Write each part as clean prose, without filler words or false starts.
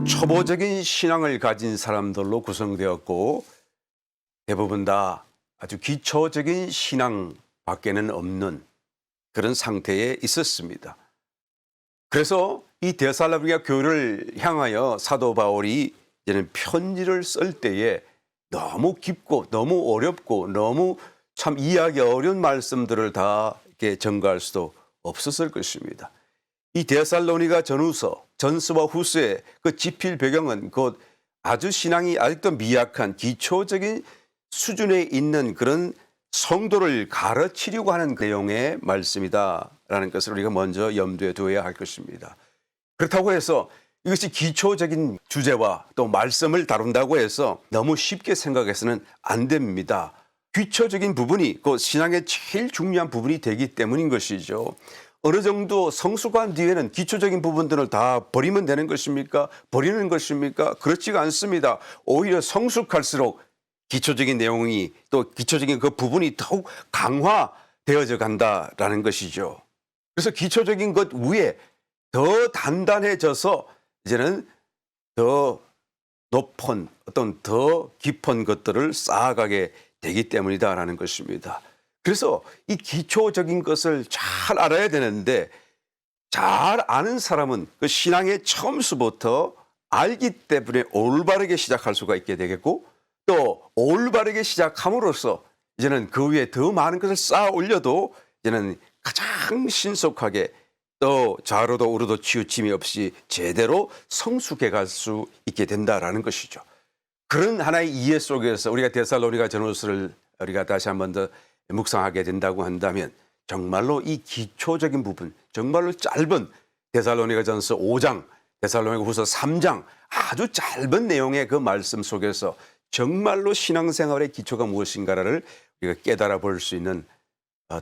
초보적인 신앙을 가진 사람들로 구성되었고 대부분 다 아주 기초적인 신앙 밖에는 없는 그런 상태에 있었습니다. 그래서 이 데살로니가 교회를 향하여 사도 바울이 이제는 편지를 쓸 때에 너무 깊고 너무 어렵고 너무 참 이해하기 어려운 말씀들을 다 이렇게 전가할 수도 없었을 것입니다. 이 데살로니가 전서와 후서의 그 지필 배경은 곧 아주 신앙이 아직도 미약한 기초적인 수준에 있는 그런 성도를 가르치려고 하는 내용의 말씀이다라는 것을 우리가 먼저 염두에 두어야 할 것입니다. 그렇다고 해서 이것이 기초적인 주제와 또 말씀을 다룬다고 해서 너무 쉽게 생각해서는 안 됩니다. 기초적인 부분이 그 신앙의 제일 중요한 부분이 되기 때문인 것이죠. 어느 정도 성숙한 뒤에는 기초적인 부분들을 다 버리면 되는 것입니까? 버리는 것입니까? 그렇지가 않습니다. 오히려 성숙할수록 기초적인 내용이 또 기초적인 그 부분이 더욱 강화되어져 간다라는 것이죠. 그래서 기초적인 것 위에 더 단단해져서 이제는 더 높은 어떤 더 깊은 것들을 쌓아가게 되기 때문이다라는 것입니다. 그래서 이 기초적인 것을 잘 알아야 되는데 잘 아는 사람은 그 신앙의 처음부터 알기 때문에 올바르게 시작할 수가 있게 되겠고 또 올바르게 시작함으로써 이제는 그 위에 더 많은 것을 쌓아 올려도 이제는 가장 신속하게 또 좌로도 우로도 치우침이 없이 제대로 성숙해 갈 수 있게 된다라는 것이죠. 그런 하나의 이해 속에서 우리가 데살로니가 전후서를 우리가 다시 한 번 더 묵상하게 된다고 한다면 정말로 이 기초적인 부분, 정말로 짧은 데살로니가 전서 5장, 데살로니가 후서 3장 아주 짧은 내용의 그 말씀 속에서 정말로 신앙생활의 기초가 무엇인가를 우리가 깨달아 볼 수 있는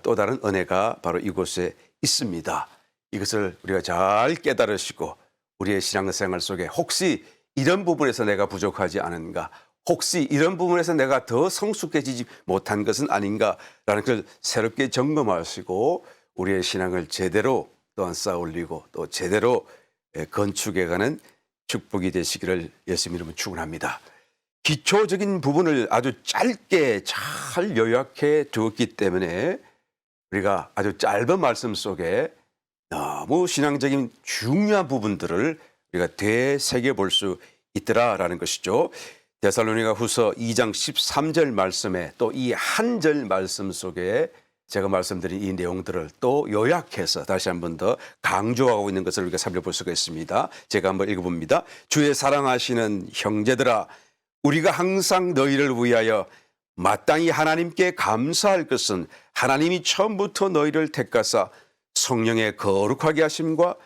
또 다른 은혜가 바로 이곳에 있습니다. 이것을 우리가 잘 깨달으시고 우리의 신앙생활 속에 혹시 이런 부분에서 내가 부족하지 않은가, 혹시 이런 부분에서 내가 더 성숙해지지 못한 것은 아닌가라는 걸 새롭게 점검하시고 우리의 신앙을 제대로 또한 쌓아올리고 또 제대로 건축해가는 축복이 되시기를 예수님 이름으로 축원합니다. 기초적인 부분을 아주 짧게 잘 요약해 두었기 때문에 우리가 아주 짧은 말씀 속에 너무 신앙적인 중요한 부분들을 우리가 되새겨 볼 수 있더라라는 것이죠. 데살로니가 후서 2장 13절 말씀에 또 이 한 절 말씀 속에 제가 말씀드린 이 내용들을 또 요약해서 다시 한 번 더 강조하고 있는 것을 우리가 살펴볼 수가 있습니다. 제가 한번 읽어봅니다. 주의 사랑하시는 형제들아, 우리가 항상 너희를 위하여 마땅히 하나님께 감사할 것은 하나님이 처음부터 너희를 택하사 성령의 거룩하게 하심과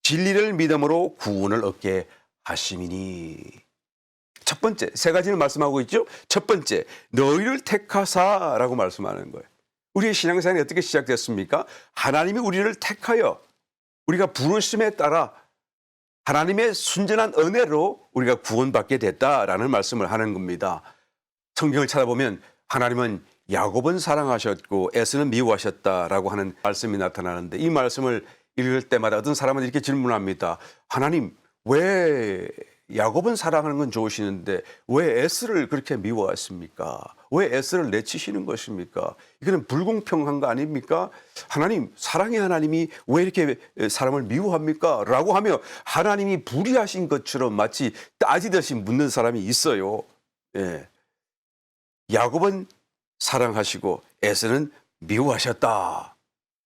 진리를 믿음으로 구원을 얻게 하심이니. 첫 번째, 세 가지를 말씀하고 있죠. 첫 번째, 너희를 택하사라고 말씀하는 거예요. 우리의 신앙생활이 어떻게 시작됐습니까? 하나님이 우리를 택하여 우리가 부르심에 따라 하나님의 순전한 은혜로 우리가 구원받게 됐다라는 말씀을 하는 겁니다. 성경을 찾아보면 하나님은 야곱은 사랑하셨고 에서는 미워하셨다라고 하는 말씀이 나타나는데 이 말씀을 읽을 때마다 어떤 사람은 이렇게 질문합니다. 하나님, 왜 야곱은 사랑하는 건 좋으시는데 왜 에서를 그렇게 미워하십니까? 왜 에서를 내치시는 것입니까? 이거는 불공평한 거 아닙니까? 하나님, 사랑의 하나님이 왜 이렇게 사람을 미워합니까? 라고 하며 하나님이 불의하신 것처럼 마치 따지듯이 묻는 사람이 있어요. 예. 야곱은 사랑하시고 에서는 미워하셨다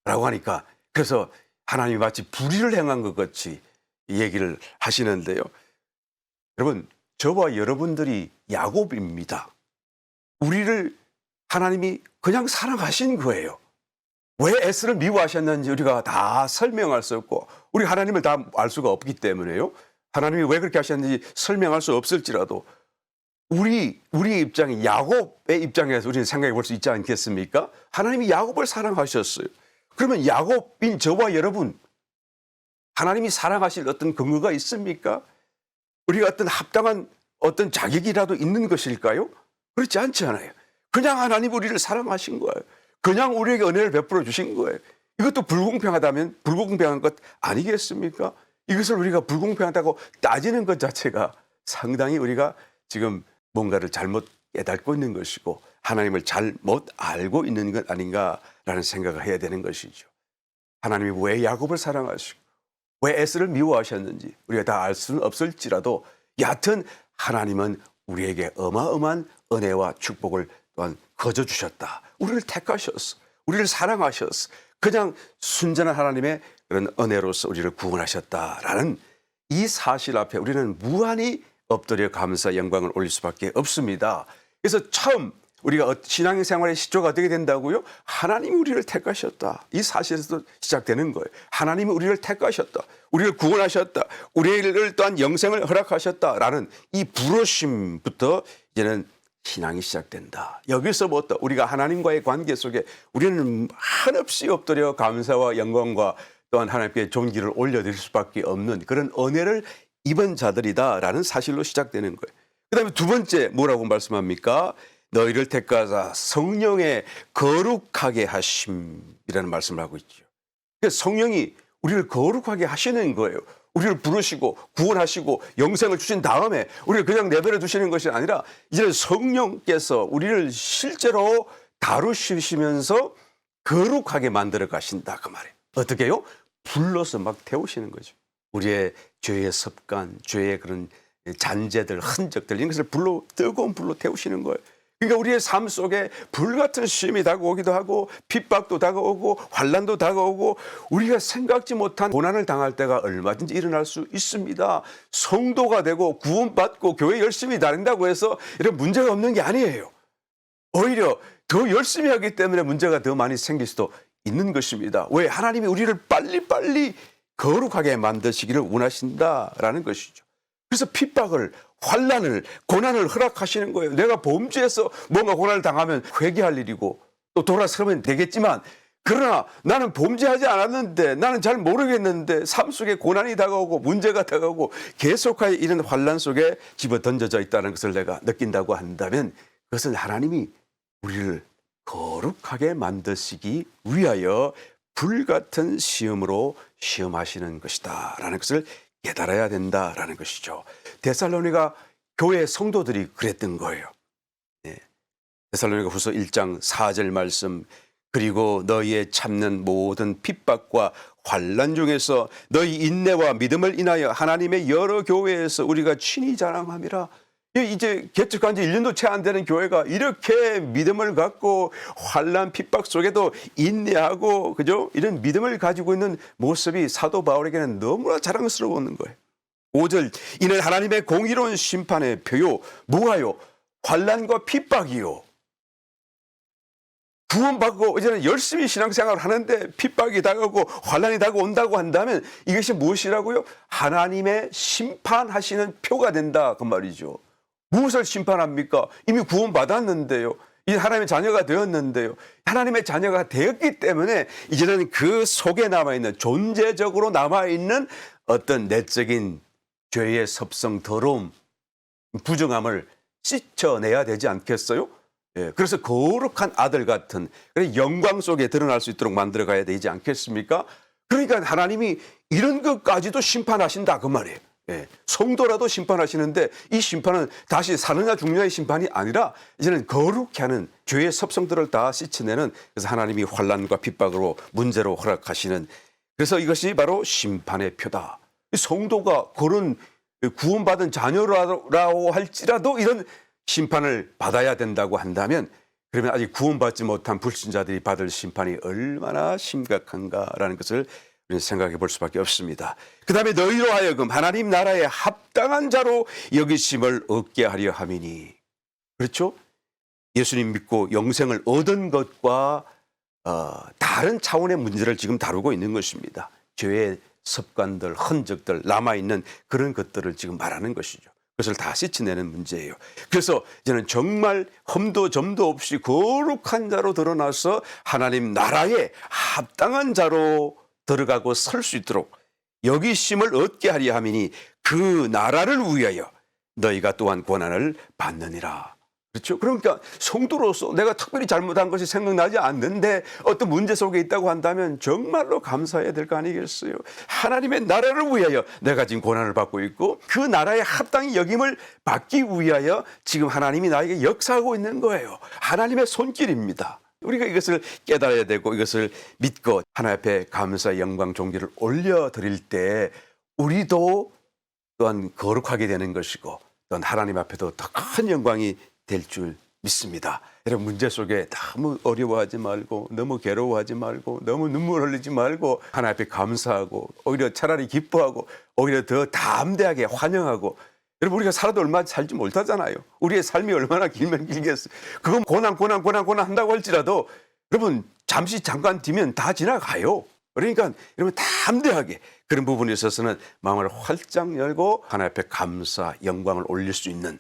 라고 하니까 그래서 하나님이 마치 불의를 행한 것 같이 얘기를 하시는데요. 여러분, 저와 여러분들이 야곱입니다. 우리를 하나님이 그냥 사랑하신 거예요. 왜 에스를 미워하셨는지 우리가 다 설명할 수 없고 우리 하나님을 다 알 수가 없기 때문에요. 하나님이 왜 그렇게 하셨는지 설명할 수 없을지라도 우리의 입장이 야곱의 입장에서 우리는 생각해 볼 수 있지 않겠습니까? 하나님이 야곱을 사랑하셨어요. 그러면 야곱인 저와 여러분, 하나님이 사랑하실 어떤 근거가 있습니까? 우리가 어떤 합당한 어떤 자격이라도 있는 것일까요? 그렇지 않잖아요. 그냥 하나님 우리를 사랑하신 거예요. 그냥 우리에게 은혜를 베풀어 주신 거예요. 이것도 불공평하다면 불공평한 것 아니겠습니까? 이것을 우리가 불공평하다고 따지는 것 자체가 상당히 우리가 지금 뭔가를 잘못 깨닫고 있는 것이고 하나님을 잘못 알고 있는 것 아닌가라는 생각을 해야 되는 것이죠. 하나님이 왜 야곱을 사랑하시고 왜 에스를 미워하셨는지 우리가 다 알 수는 없을지라도 여하튼 하나님은 우리에게 어마어마한 은혜와 축복을 또한 거저 주셨다. 우리를 택하셨어. 우리를 사랑하셨어. 그냥 순전한 하나님의 그런 은혜로서 우리를 구원하셨다라는 이 사실 앞에 우리는 무한히 엎드려 감사 영광을 올릴 수밖에 없습니다. 그래서 처음 우리가 신앙생활의 시초가 어떻게 된다고요? 하나님이 우리를 택하셨다. 이 사실에서 시작되는 거예요. 하나님이 우리를 택하셨다. 우리를 구원하셨다. 우리를 또한 영생을 허락하셨다라는 이 부르심부터 이제는 신앙이 시작된다. 여기서부터 우리가 하나님과의 관계 속에 우리는 한없이 엎드려 감사와 영광과 또한 하나님께 존귀를 올려드릴 수밖에 없는 그런 은혜를 입은 자들이다라는 사실로 시작되는 거예요. 그 다음에 두 번째 뭐라고 말씀합니까? 너희를 택하사 성령의 거룩하게 하심이라는 말씀을 하고 있죠. 그래서 성령이 우리를 거룩하게 하시는 거예요. 우리를 부르시고 구원하시고 영생을 주신 다음에 우리를 그냥 내버려 두시는 것이 아니라 이제는 성령께서 우리를 실제로 다루시면서 거룩하게 만들어 가신다 그 말이에요. 어떻게요? 불러서 막 태우시는 거죠. 우리의 죄의 습관, 죄의 그런 잔재들, 흔적들 이런 것을 뜨거운 불로 태우시는 거예요. 그러니까 우리의 삶 속에 불같은 시험이 다가오기도 하고 핍박도 다가오고 환난도 다가오고 우리가 생각지 못한 고난을 당할 때가 얼마든지 일어날 수 있습니다. 성도가 되고 구원받고 교회 열심히 다닌다고 해서 이런 문제가 없는 게 아니에요. 오히려 더 열심히 하기 때문에 문제가 더 많이 생길 수도 있는 것입니다. 왜? 하나님이 우리를 빨리빨리 거룩하게 만드시기를 원하신다라는 것이죠. 그래서 핍박을, 환난을, 고난을 허락하시는 거예요. 내가 범죄해서 뭔가 고난을 당하면 회개할 일이고 또 돌아서면 되겠지만 그러나 나는 범죄하지 않았는데 나는 잘 모르겠는데 삶 속에 고난이 다가오고 문제가 다가오고 계속하여 이런 환난 속에 집어 던져져 있다는 것을 내가 느낀다고 한다면 그것은 하나님이 우리를 거룩하게 만드시기 위하여 불같은 시험으로 시험하시는 것이다 라는 것을 깨달아야 된다라는 것이죠. 데살로니가 교회 성도들이 그랬던 거예요. 데살로니가 후서 1장 4절 말씀 그리고 너희의 참는 모든 핍박과 환난 중에서 너희 인내와 믿음을 인하여 하나님의 여러 교회에서 우리가 친히 자랑함이라. 이제 개척한 지 1년도 채 안 되는 교회가 이렇게 믿음을 갖고 환난 핍박 속에도 인내하고 그죠? 이런 믿음을 가지고 있는 모습이 사도 바울에게는 너무나 자랑스러운 거예요. 5절 이는 하나님의 공의로운 심판의 표요 뭐가요? 환난과 핍박이요. 구원받고 이제는 열심히 신앙생활을 하는데 핍박이 다가오고 환난이 다가온다고 한다면 이것이 무엇이라고요? 하나님의 심판하시는 표가 된다 그 말이죠. 무엇을 심판합니까? 이미 구원받았는데요. 이제 하나님의 자녀가 되었는데요. 하나님의 자녀가 되었기 때문에 이제는 그 속에 남아있는 존재적으로 남아있는 어떤 내적인 죄의 섭성, 더러움, 부정함을 씻어내야 되지 않겠어요? 그래서 거룩한 아들 같은 영광 속에 드러날 수 있도록 만들어 가야 되지 않겠습니까? 그러니까 하나님이 이런 것까지도 심판하신다 그 말이에요. 성도라도 심판하시는데 이 심판은 다시 사느냐 죽느냐의 심판이 아니라 이제는 거룩히 하는 죄의 섭성들을 다 씻어내는 그래서 하나님이 환난과 핍박으로 문제로 허락하시는 그래서 이것이 바로 심판의 표다. 성도가 그런 구원받은 자녀라고 할지라도 이런 심판을 받아야 된다고 한다면 그러면 아직 구원받지 못한 불신자들이 받을 심판이 얼마나 심각한가라는 것을 생각해 볼 수밖에 없습니다. 그 다음에 너희로 하여금 하나님 나라에 합당한 자로 여기심을 얻게 하려 함이니 그렇죠? 예수님 믿고 영생을 얻은 것과 다른 차원의 문제를 지금 다루고 있는 것입니다. 죄의 습관들, 흔적들, 남아있는 그런 것들을 지금 말하는 것이죠. 그것을 다 씻어내는 문제예요. 그래서 이제는 정말 흠도 점도 없이 거룩한 자로 드러나서 하나님 나라에 합당한 자로 들어가고 설 수 있도록 여기심을 얻게 하려 함이니 그 나라를 위하여 너희가 또한 고난을 받느니라. 그렇죠? 그러니까 성도로서 내가 특별히 잘못한 것이 생각나지 않는데 어떤 문제 속에 있다고 한다면 정말로 감사해야 될 거 아니겠어요? 하나님의 나라를 위하여 내가 지금 고난을 받고 있고 그 나라의 합당히 여김을 받기 위하여 지금 하나님이 나에게 역사하고 있는 거예요. 하나님의 손길입니다. 우리가 이것을 깨달아야 되고 이것을 믿고 하나님 앞에 감사, 영광, 존귀를 올려드릴 때 우리도 또한 거룩하게 되는 것이고 또한 하나님 앞에도 더 큰 영광이 될 줄 믿습니다. 여러분 문제 속에 너무 어려워하지 말고 너무 괴로워하지 말고 너무 눈물 흘리지 말고 하나님 앞에 감사하고 오히려 차라리 기뻐하고 오히려 더 담대하게 환영하고 여러분 우리가 살아도 얼마 살지 못하잖아요. 우리의 삶이 얼마나 길면 길겠어요. 그건 고난 한다고 할지라도 여러분 잠시 잠깐 뒤면 다 지나가요. 그러니까 여러분 담대하게 그런 부분에 있어서는 마음을 활짝 열고 하나님 앞에 감사, 영광을 올릴 수 있는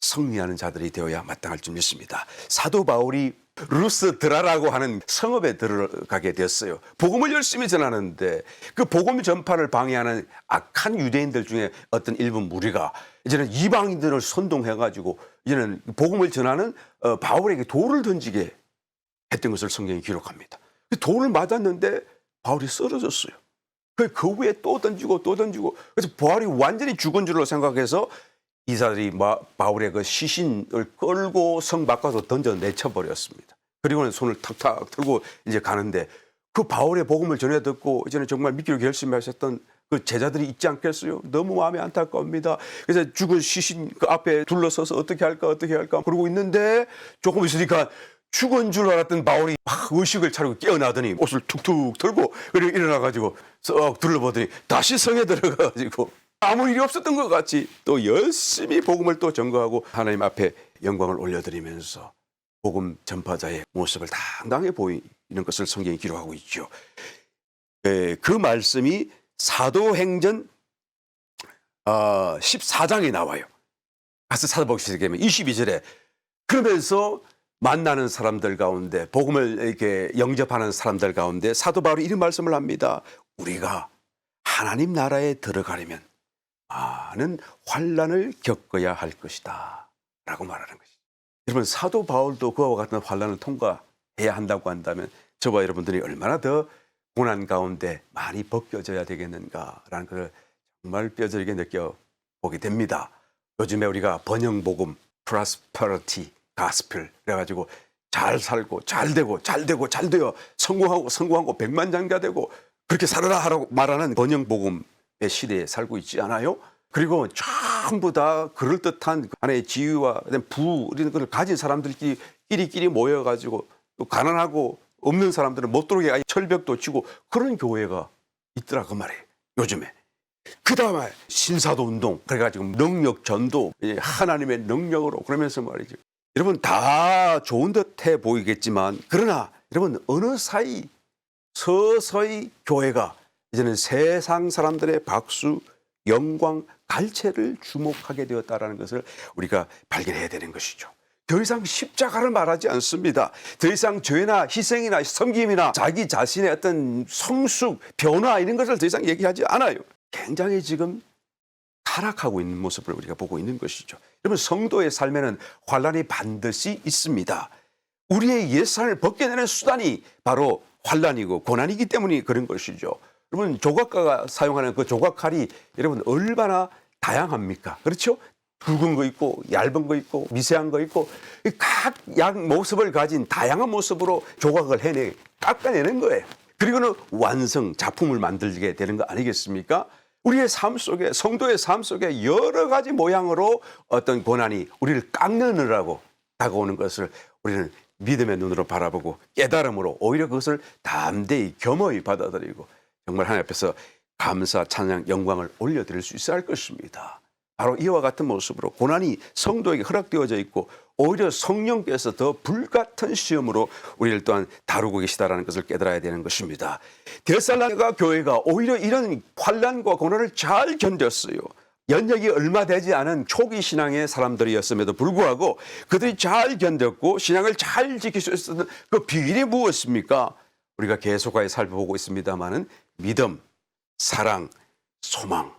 승리하는 자들이 되어야 마땅할 줄 믿습니다. 사도 바울이 루스드라라고 하는 성읍에 들어가게 됐어요. 복음을 열심히 전하는데 그 복음 전파를 방해하는 악한 유대인들 중에 어떤 일부 무리가 이제는 이방인들을 선동해가지고 이제는 복음을 전하는 바울에게 돌을 던지게 했던 것을 성경이 기록합니다. 돌을 맞았는데 바울이 쓰러졌어요. 그 후에 또 던지고 그래서 바울이 완전히 죽은 줄로 생각해서 이사들이 바울의 그 시신을 끌고 성 밖으로 던져 내쳐버렸습니다. 그리고는 손을 탁탁 들고 이제 가는데 그 바울의 복음을 전해 듣고 이제는 정말 믿기로 결심하셨던 그 제자들이 있지 않겠어요? 너무 마음이 안타까웁니다. 그래서 죽은 시신 그 앞에 둘러서서 어떻게 할까 그러고 있는데 조금 있으니까 죽은 줄 알았던 바울이 막 의식을 차리고 깨어나더니 옷을 툭툭 털고 그리고 일어나가지고 썩 둘러보더니 다시 성에 들어가가지고 아무 일이 없었던 것 같이 또 열심히 복음을 또 전거하고 하나님 앞에 영광을 올려드리면서 복음 전파자의 모습을 당당해 보이는 것을 성경이 기록하고 있죠. 그 말씀이 사도행전 14장에 나와요. 가서 찾아보시게 되면 22절에 그러면서 만나는 사람들 가운데 복음을 이렇게 영접하는 사람들 가운데 사도 바울이 이런 말씀을 합니다. 우리가 하나님 나라에 들어가려면 많은 환난을 겪어야 할 것이다 라고 말하는 것이죠. 여러분 사도 바울도 그와 같은 환난을 통과해야 한다고 한다면 저와 여러분들이 얼마나 더 고난 가운데 많이 벗겨져야 되겠는가라는 것을 정말 뼈저리게 느껴보게 됩니다. 요즘에 우리가 번영복음, prosperity, gospel 그래가지고 잘 살고 잘 되어 성공하고 백만장자 되고 그렇게 살아라 하라고 말하는 번영복음의 시대에 살고 있지 않아요? 그리고 전부 다 그럴듯한 하나의 지위와 부 이런 걸 가진 사람들끼리 모여가지고 또 가난하고 없는 사람들은 못 들어오게 아예 철벽도 치고 그런 교회가 있더라 그 말이에요. 요즘에. 그 다음에 신사도 운동 그래가지고 능력 전도 하나님의 능력으로 그러면서 말이죠. 여러분 다 좋은 듯해 보이겠지만 그러나 여러분 어느 사이 서서히 교회가 이제는 세상 사람들의 박수, 영광, 갈채를 주목하게 되었다는 것을 우리가 발견해야 되는 것이죠. 더 이상 십자가를 말하지 않습니다. 더 이상 죄나 희생이나 섬김이나 자기 자신의 어떤 성숙, 변화 이런 것을 더 이상 얘기하지 않아요. 굉장히 지금 타락하고 있는 모습을 우리가 보고 있는 것이죠. 여러분 성도의 삶에는 환난이 반드시 있습니다. 우리의 옛사람을 벗겨내는 수단이 바로 환난이고 고난이기 때문에 그런 것이죠. 여러분 조각가가 사용하는 그 조각칼이 여러분 얼마나 다양합니까? 그렇죠? 굵은 거 있고 얇은 거 있고 미세한 거 있고 각 양 모습을 가진 다양한 모습으로 조각을 깎아내는 거예요. 그리고는 완성 작품을 만들게 되는 거 아니겠습니까? 우리의 삶 속에 성도의 삶 속에 여러 가지 모양으로 어떤 고난이 우리를 깎느라고 다가오는 것을 우리는 믿음의 눈으로 바라보고 깨달음으로 오히려 그것을 담대히 겸허히 받아들이고 정말 하나님 앞에서 감사, 찬양, 영광을 올려드릴 수 있어야 할 것입니다. 바로 이와 같은 모습으로 고난이 성도에게 허락되어져 있고 오히려 성령께서 더 불같은 시험으로 우리를 또한 다루고 계시다는 것을 깨달아야 되는 것입니다. 데살로니가 교회가 오히려 이런 환난과 고난을 잘 견뎠어요. 연역이 얼마 되지 않은 초기 신앙의 사람들이었음에도 불구하고 그들이 잘 견뎠고 신앙을 잘 지킬 수 있었던 그 비결이 무엇입니까? 우리가 계속하여 살펴보고 있습니다마는 믿음, 사랑, 소망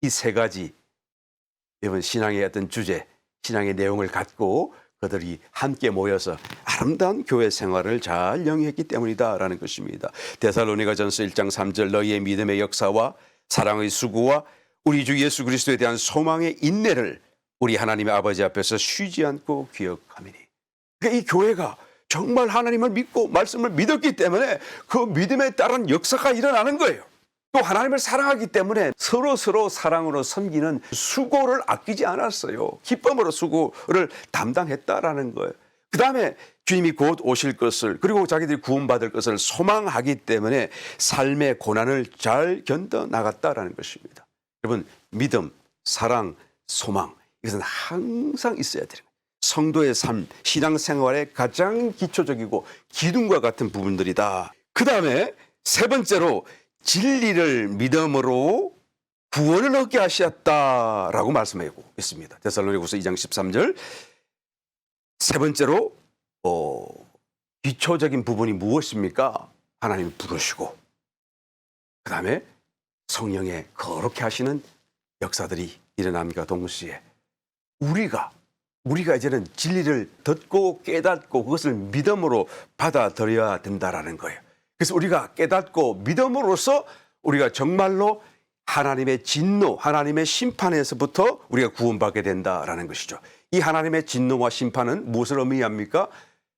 이 세 가지 이번 신앙의 어떤 주제, 신앙의 내용을 갖고 그들이 함께 모여서 아름다운 교회 생활을 잘 영위했기 때문이다라는 것입니다. 데살로니가전서 1장 3절 너희의 믿음의 역사와 사랑의 수고와 우리 주 예수 그리스도에 대한 소망의 인내를 우리 하나님의 아버지 앞에서 쉬지 않고 기억하미니. 그러니까 이 교회가 정말 하나님을 믿고 말씀을 믿었기 때문에 그 믿음에 따른 역사가 일어나는 거예요. 또 하나님을 사랑하기 때문에 서로 사랑으로 섬기는 수고를 아끼지 않았어요. 기쁨으로 수고를 담당했다라는 거예요. 그 다음에 주님이 곧 오실 것을 그리고 자기들이 구원받을 것을 소망하기 때문에 삶의 고난을 잘 견뎌나갔다라는 것입니다. 여러분, 믿음, 사랑, 소망 이것은 항상 있어야 돼요. 성도의 삶, 신앙생활의 가장 기초적이고 기둥과 같은 부분들이다. 그 다음에 세 번째로 진리를 믿음으로 구원을 얻게 하셨다라고 말씀하고 있습니다. 데살로니가후서 2장 13절. 세 번째로 기초적인 부분이 무엇입니까? 하나님이 부르시고 그 다음에 성령의 거룩해 하시는 역사들이 일어남과 동시에 우리가 이제는 진리를 듣고 깨닫고 그것을 믿음으로 받아들여야 된다라는 거예요. 그래서 우리가 깨닫고 믿음으로써 우리가 정말로 하나님의 진노, 하나님의 심판에서부터 우리가 구원받게 된다라는 것이죠. 이 하나님의 진노와 심판은 무엇을 의미합니까?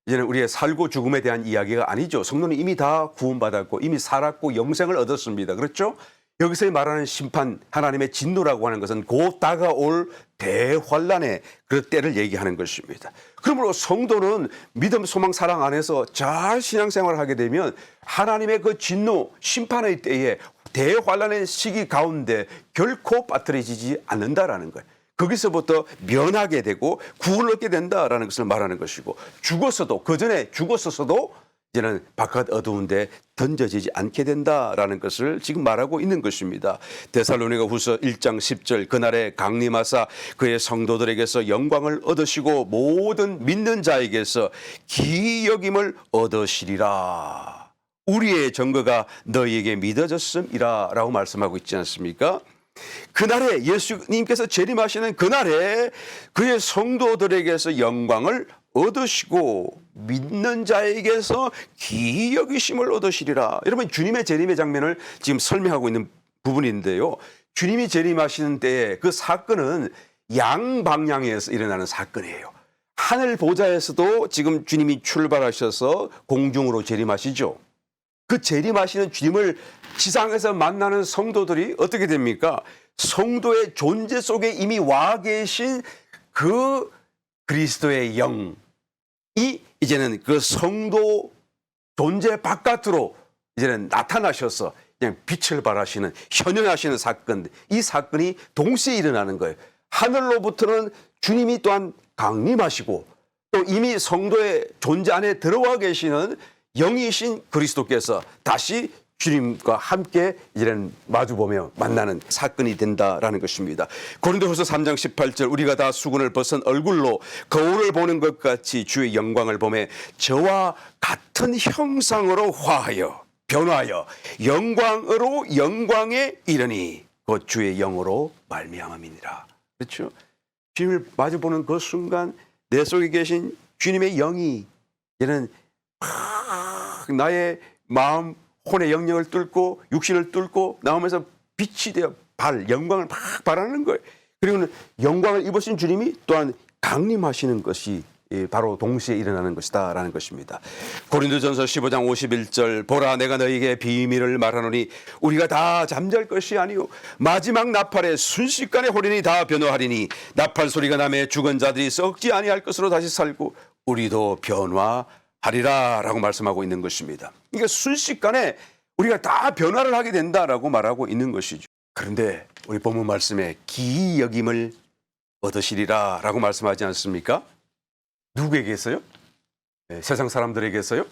이제는 우리의 살고 죽음에 대한 이야기가 아니죠. 성도는 이미 다 구원받았고 이미 살았고 영생을 얻었습니다. 그렇죠? 여기서 말하는 심판, 하나님의 진노라고 하는 것은 곧 다가올 대환란의 그 때를 얘기하는 것입니다. 그러므로 성도는 믿음, 소망, 사랑 안에서 잘 신앙생활을 하게 되면 하나님의 그 진노, 심판의 때에 대환란의 시기 가운데 결코 빠뜨려지지 않는다라는 거예요. 거기서부터 면하게 되고 구원을 얻게 된다라는 것을 말하는 것이고 죽었어도 그전에 죽었었어도 이제는 바깥 어두운데 던져지지 않게 된다라는 것을 지금 말하고 있는 것입니다. 데살로니가후서 1장 10절 그날에 강림하사 그의 성도들에게서 영광을 얻으시고 모든 믿는 자에게서 기이 여김을 얻으시리라. 우리의 증거가 너희에게 믿어졌음이라 라고 말씀하고 있지 않습니까? 그날에 예수님께서 재림하시는 그날에 그의 성도들에게서 영광을 얻으시고 믿는 자에게서 기이 여기심을 얻으시리라. 여러분, 주님의 재림의 장면을 지금 설명하고 있는 부분인데요. 주님이 재림하시는 때에 그 사건은 양방향에서 일어나는 사건이에요. 하늘 보좌에서도 지금 주님이 출발하셔서 공중으로 재림하시죠. 그 재림하시는 주님을 지상에서 만나는 성도들이 어떻게 됩니까? 성도의 존재 속에 이미 와 계신 그 그리스도의 영이 이제는 그 성도 존재 바깥으로 이제는 나타나셔서 그냥 빛을 발하시는 현현하시는 사건, 이 사건이 동시에 일어나는 거예요. 하늘로부터는 주님이 또한 강림하시고 또 이미 성도의 존재 안에 들어와 계시는 영이신 그리스도께서 다시 주님과 함께 이제는 마주보며 만나는 사건이 된다라는 것입니다. 고린도후서 3장 18절 우리가 다 수건을 벗은 얼굴로 거울을 보는 것 같이 주의 영광을 보매 저와 같은 형상으로 화하여 변화하여 영광으로 영광에 이르니 곧 주의 영으로 말미암음이니라. 그렇죠? 주님을 마주보는 그 순간 내 속에 계신 주님의 영이 이제는 나의 마음, 혼의 영역을 뚫고 육신을 뚫고 나오면서 빛이 되어 영광을 막 발하는 거예요. 그리고 영광을 입으신 주님이 또한 강림하시는 것이 바로 동시에 일어나는 것이다 라는 것입니다. 고린도전서 15장 51절 보라 내가 너희에게 비밀을 말하노니 우리가 다 잠잘 것이 아니요 마지막 나팔에 순식간에 호련히 다 변화하리니 나팔 소리가 나매 죽은 자들이 썩지 아니할 것으로 다시 살고 우리도 변화하리라 라고 말씀하고 있는 것입니다. 그러니까 순식간에 우리가 다 변화를 하게 된다라고 말하고 있는 것이죠. 그런데 우리 본문 말씀에 기이 여김을 얻으시리라 라고 말씀하지 않습니까? 누구에게서요? 세상 사람들에게서요?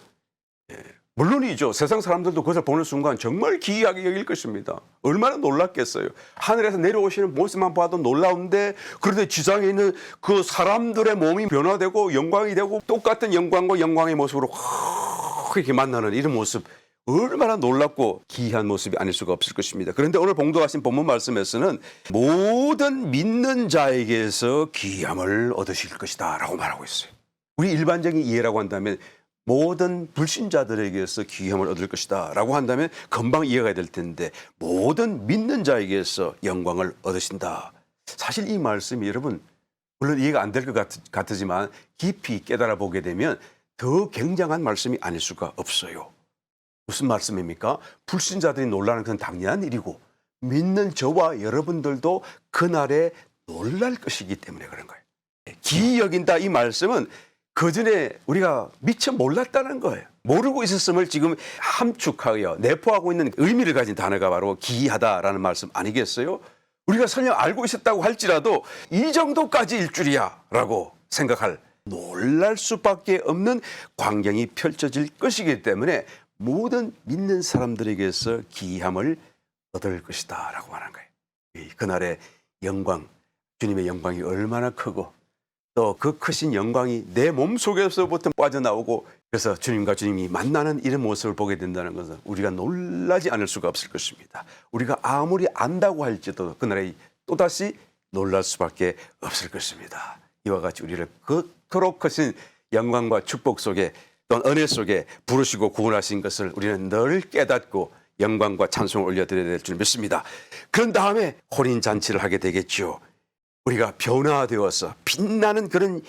물론이죠. 세상 사람들도 그것을 보는 순간 정말 기이하게 여길 것입니다. 얼마나 놀랐겠어요. 하늘에서 내려오시는 모습만 봐도 놀라운데 그런데 지상에 있는 그 사람들의 몸이 변화되고 영광이 되고 똑같은 영광과 영광의 모습으로 확 이렇게 만나는 이런 모습 얼마나 놀랍고 기이한 모습이 아닐 수가 없을 것입니다. 그런데 오늘 봉독하신 본문 말씀에서는 모든 믿는 자에게서 기이함을 얻으실 것이다 라고 말하고 있어요. 우리 일반적인 이해라고 한다면 모든 불신자들에게서 기함을 얻을 것이다 라고 한다면 금방 이해가 될 텐데 모든 믿는 자에게서 영광을 얻으신다. 사실 이 말씀이 여러분 물론 이해가 안 될 것 같지만 깊이 깨달아 보게 되면 더 굉장한 말씀이 아닐 수가 없어요. 무슨 말씀입니까? 불신자들이 놀라는 건 당연한 일이고 믿는 저와 여러분들도 그날에 놀랄 것이기 때문에 그런 거예요. 기이 여긴다 이 말씀은 그전에 우리가 미처 몰랐다는 거예요. 모르고 있었음을 지금 함축하여 내포하고 있는 의미를 가진 단어가 바로 기이하다라는 말씀 아니겠어요? 우리가 설령 알고 있었다고 할지라도 이 정도까지일 줄이야 라고 생각할 놀랄 수밖에 없는 광경이 펼쳐질 것이기 때문에 모든 믿는 사람들에게서 기이함을 얻을 것이다 라고 말하는 거예요. 그날의 영광, 주님의 영광이 얼마나 크고 또 그 크신 영광이 내 몸속에서부터 빠져나오고 그래서 주님과 주님이 만나는 이런 모습을 보게 된다는 것은 우리가 놀라지 않을 수가 없을 것입니다. 우리가 아무리 안다고 할지도 그날에 또다시 놀랄 수밖에 없을 것입니다. 이와 같이 우리를 그토록 크신 영광과 축복 속에 또 은혜 속에 부르시고 구원하신 것을 우리는 늘 깨닫고 영광과 찬송을 올려드려야 될 줄 믿습니다. 그런 다음에 혼인잔치를 하게 되겠죠. 우리가 변화되어서 빛나는 그런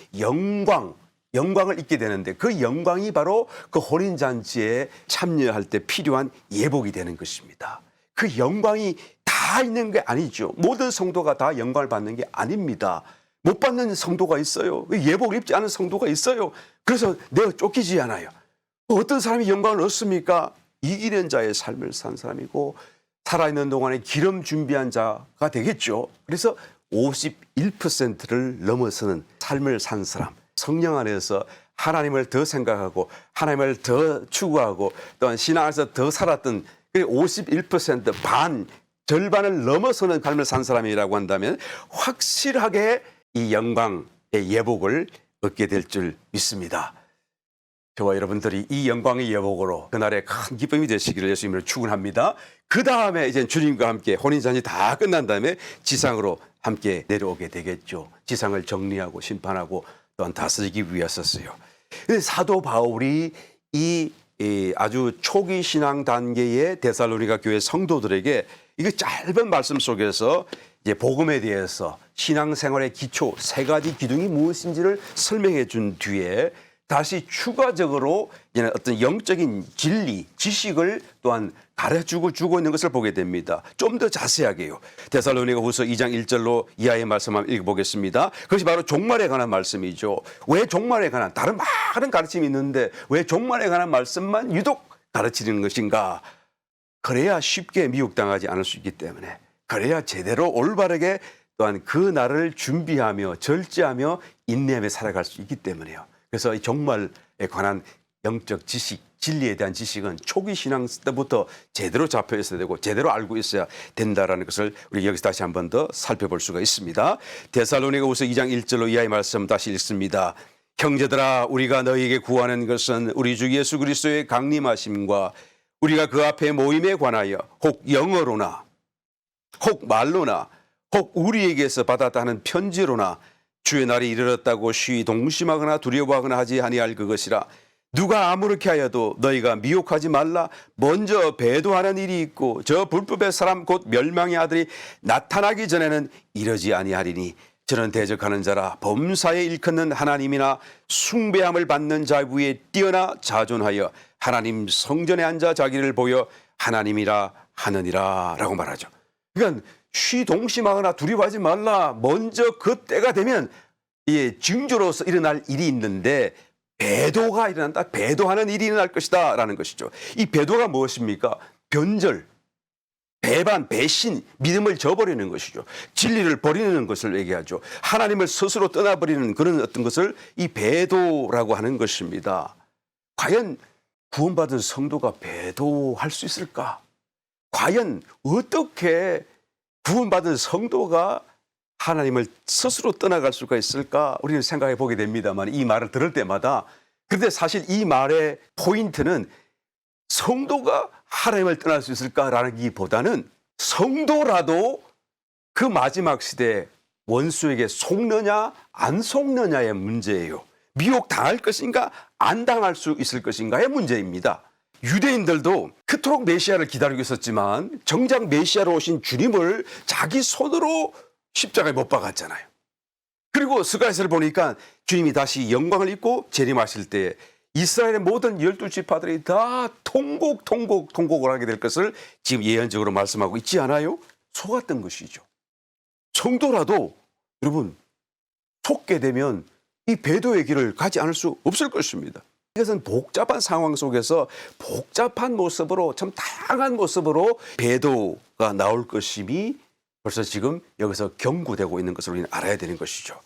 영광을 잊게 되는데 그 영광이 바로 그 혼인잔치에 참여할 때 필요한 예복이 되는 것입니다. 그 영광이 다 있는 게 아니죠. 모든 성도가 다 영광을 받는 게 아닙니다. 못 받는 성도가 있어요. 예복을 입지 않은 성도가 있어요. 그래서 내가 쫓기지 않아요. 어떤 사람이 영광을 얻습니까? 이기는 자의 삶을 산 사람이고 살아있는 동안에 기름 준비한 자가 되겠죠. 그래서 51%를 넘어서는 삶을 산 사람, 성령 안에서 하나님을 더 생각하고 하나님을 더 추구하고 또한 신앙 안에서 더 살았던 51% 반, 절반을 넘어서는 삶을 산 사람이라고 한다면 확실하게 이 영광의 예복을 얻게 될 줄 믿습니다. 저와 여러분들이 이 영광의 예복으로 그날의 큰 기쁨이 되시기를 예수님을 축원합니다. 그 다음에 이제 주님과 함께 혼인잔치 다 끝난 다음에 지상으로 함께 내려오게 되겠죠. 지상을 정리하고 심판하고 또한 다스리기 위해서였어요. 사도 바울이 이 아주 초기 신앙 단계의 데살로니가 교회 성도들에게 이거 짧은 말씀 속에서 이제 복음에 대해서 신앙생활의 기초 세 가지 기둥이 무엇인지를 설명해 준 뒤에 다시 추가적으로 어떤 영적인 진리, 지식을 또한 가르쳐주고 주고 있는 것을 보게 됩니다. 좀 더 자세하게요. 데살로니가 후서 2장 1절로 이하의 말씀 한번 읽어보겠습니다. 그것이 바로 종말에 관한 말씀이죠. 왜 종말에 관한 다른 많은 가르침이 있는데 왜 종말에 관한 말씀만 유독 가르치는 것인가? 그래야 쉽게 미혹당하지 않을 수 있기 때문에 그래야 제대로 올바르게 또한 그 날을 준비하며 절제하며 인내하며 살아갈 수 있기 때문에요. 그래서 이 종말에 관한 영적 지식, 진리에 대한 지식은 초기 신앙 때부터 제대로 잡혀 있어야 되고 제대로 알고 있어야 된다라는 것을 우리 여기서 다시 한 번 더 살펴볼 수가 있습니다. 데살로니가후서 2장 1절로 이하의 말씀 다시 읽습니다. 형제들아 우리가 너희에게 구하는 것은 우리 주 예수 그리스도의 강림하심과 우리가 그 앞에 모임에 관하여 혹 영어로나 혹 말로나 혹 우리에게서 받았다는 편지로나 주의 날이 이르렀다고 쉬 동심하거나 두려워하거나 하지 아니할 그것이라. 누가 아무렇게 하여도 너희가 미혹하지 말라. 먼저 배도하는 일이 있고 저 불법의 사람 곧 멸망의 아들이 나타나기 전에는 이러지 아니하리니 저는 대적하는 자라 범사에 일컫는 하나님이나 숭배함을 받는 자 위에 뛰어나 자존하여 하나님 성전에 앉아 자기를 보여 하나님이라 하느니라 라고 말하죠. 그러니까 쉬동심하거나 두려워하지 말라. 먼저 그 때가 되면 징조로서 일어날 일이 있는데 배도가 일어난다. 배도하는 일이 일어날 것이다 라는 것이죠. 이 배도가 무엇입니까? 변절, 배반, 배신, 믿음을 저버리는 것이죠. 진리를 버리는 것을 얘기하죠. 하나님을 스스로 떠나버리는 그런 어떤 것을 이 배도라고 하는 것입니다. 과연 구원받은 성도가 배도할 수 있을까? 과연 어떻게 구원받은 성도가 하나님을 스스로 떠나갈 수가 있을까? 우리는 생각해 보게 됩니다만 이 말을 들을 때마다 그런데 사실 이 말의 포인트는 성도가 하나님을 떠날 수 있을까라는 기보다는 성도라도 그 마지막 시대에 원수에게 속느냐 안 속느냐의 문제예요. 미혹 당할 것인가 안 당할 수 있을 것인가의 문제입니다. 유대인들도 그토록 메시아를 기다리고 있었지만 정작 메시아로 오신 주님을 자기 손으로 십자가에 못 박았잖아요. 그리고 스가랴서를 보니까 주님이 다시 영광을 입고 재림하실 때 이스라엘의 모든 12지파들이 다 통곡을 하게 될 것을 지금 예언적으로 말씀하고 있지 않아요? 속았던 것이죠. 성도라도 여러분 속게 되면 이 배도의 길을 가지 않을 수 없을 것입니다. 이것은 복잡한 상황 속에서 복잡한 모습으로 참 다양한 모습으로 배도가 나올 것임이 벌써 지금 여기서 경고되고 있는 것을 우리는 알아야 되는 것이죠.